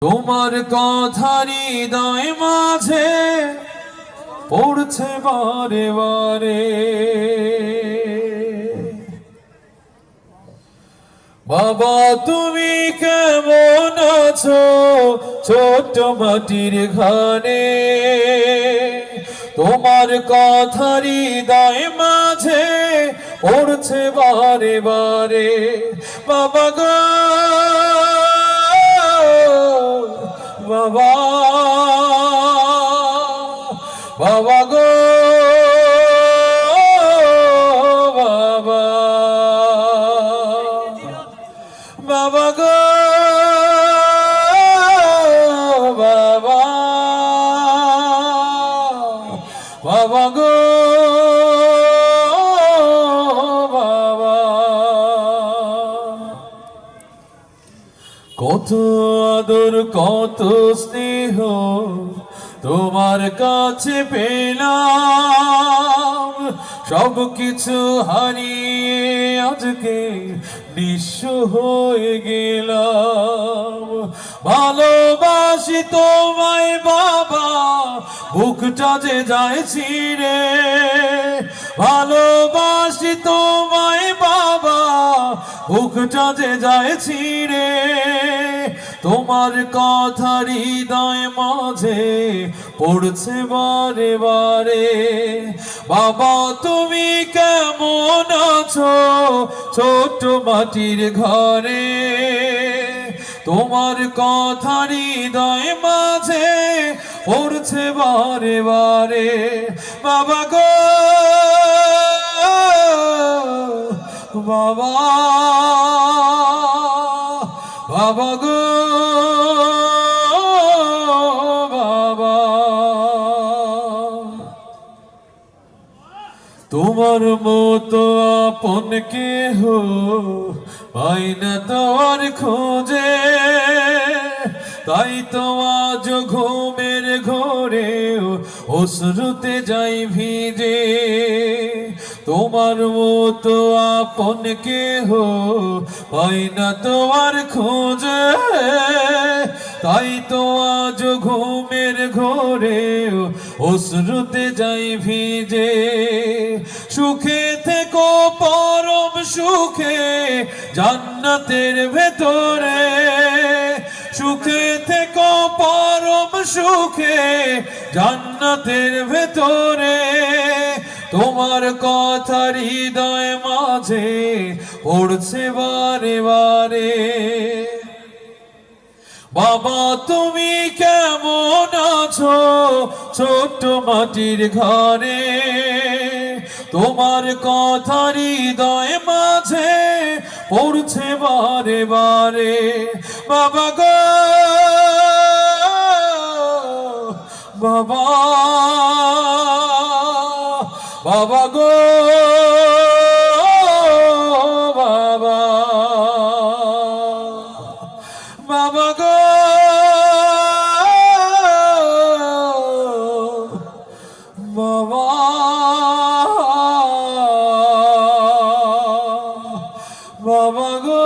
তোমার কথা হৃদয় মাঝে পড়ছে বারে বারে। বাবা তুমি কেমন আছো ছোট্ট মাটির ঘরে? তোমার কথা হৃদয় মাঝে পড়ছে বারে বারে। বাবা গো বাবা, বাবা গো বাবা, বাবা গো বাবা, বাবা গো বাবা। কত আদর কত স্নেহ তোমার কাছে পেলাম, সব কিছু হারিয়ে আজকে নিঃস্ব হয়ে গেলাম। ভালোবাসি তোমায় বাবা, বুকটা যে যায় ছিঁড়ে। ভালোবাসি তোমায় বাবা, বুকটা যে যায় ছিঁড়ে। তোমার কথা হৃদয় মাঝে পড়ছে বারে বারে। বাবা তুমি কেমন আছো ছোট্ট মাটির ঘরে? তোমার কথা হৃদয় মাঝে পড়ছে বারে বারে। বাবা গো বাবা, বাবা গো বাবা। তোমার মতো আপন কেহ পাই না তোমার খোঁজে, তাই তো আজ ঘুমের ঘোরেও অশ্রুতে যাই ভিজে। তোমার মতো আপন কেহ পাই না তোমার খোঁজে, তাই তো আজ ঘুমের ঘোরেও অশ্রুতে যাই ভিজে। সুখে থেকো পরম সুখে জান্নাতের ভেতরে। সুখে থেকো পরম সুখে জান্নাতের ভেতরে। তোমার কথা হৃদয় মাঝে পড়ছে বারে বারে। বাবা তুমি কেমন আছো ছোট্ট মাটির ঘরে? তোমার কথা হৃদয় মাঝে পড়ছে বারে বারে। বাবা গো বাবা, বাবা গো বাবা, বাবা গো বাবা, বাবা গো।